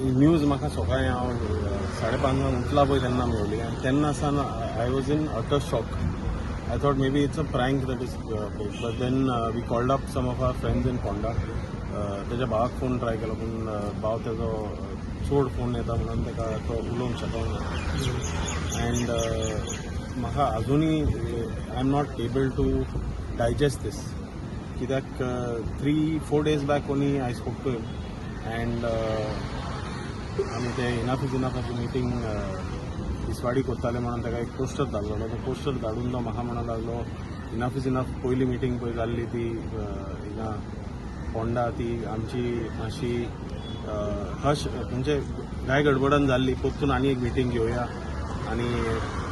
News म्हाका सकाळीं हांव 5:30 उठला पळय तेन्ना मेळ्ळी आनी तेन्ना सावन I was in utter shock. I thought maybe it's a prank that is fake. But then we called up some of our friends in Ponda. त्याच्या भावाक फोन ट्राय केलो पूण भाव तेजो चड फोन येता म्हणून ताका तो उलोवंक शकना. अँड म्हाका अजुनूय I am not able to digest this, कित्याक 3-4 days back only I spoke to him and आमी ते इनफ इज इनफाची मिटींग दिसवाडी करताले म्हणून ताका एक पोस्टर धाडलो. तो पोस्टर धाडून तो म्हाका म्हणूंक लागलो इनफ इज इनफ पयली मिटींग पळय जाल्ली ती हिंगा पोंडा ती आमची मातशी हश म्हणजे गाय गडबडान जाल्ली, परतून आनी एक मिटींग घेवया आनी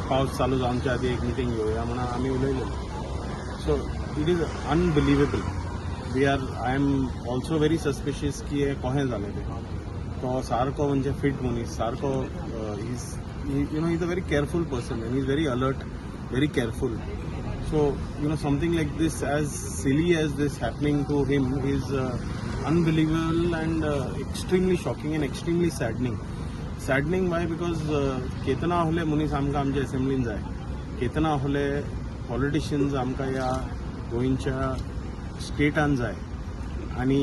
पावस चालू जावच्या आदी एक मिटींग घेवया म्हणून आमी उलयले. So it is unbelievable. I am also very suspicious की हें कशें जालें तें. तो सारको म्हणजे फिट मनीस, सारको he's a very careful person and he's very alert, very careful. So something like this, as silly as this happening to him, is unbelievable and extremely shocking and extremely saddening. Why? Because केतना होले मनीस आमकां आमच्या असेंब्लीन जाय, केतना होले politicians आमकां ह्या गोंयच्या स्टेटान जाय आनी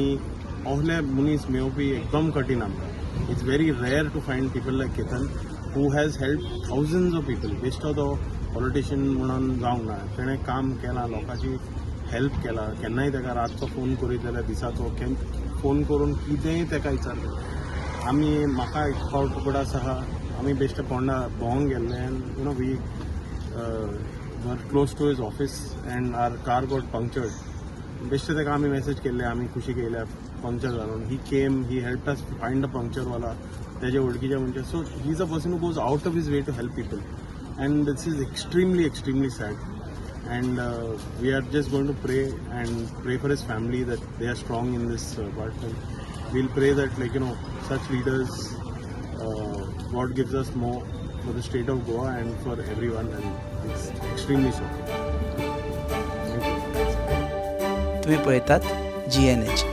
ohले मनीस मेळोवपी एकदम कठीण आमकां. It's very rare to find people like Ketan who has helped thousands of people. बेश्टो तो पॉलिटिशियन म्हणून जावंक ना, तेणें काम केलां, लोकांची हेल्प केला. केन्नाय ताका रातचो फोन करीत जाल्यार दिसाचो फोन करून कितेंय ताका विचारता. म्हाका एक फावट तुकडास आहा, आमी बेश्टे पोंडा भोंवंक गेल्ले and we were close to his office and our car got punctured. बेश्टे ताका आमी मेसेज केल्ले, आमी खुशी केल्या पंक्चर घालून. ही केम, ही हेल्प अस फायंड अ पंक्चरवाला तेजे वळखीचे म्हणजे. So he is a person who goes out of his way to help people and this is extremely sad. And we are just going to pray for his family that they are strong in this part. We'll pray that such leaders God gives us more for the state of Goa and for everyone, and it's extremely shocking. तुम्ही पळयतात GNH.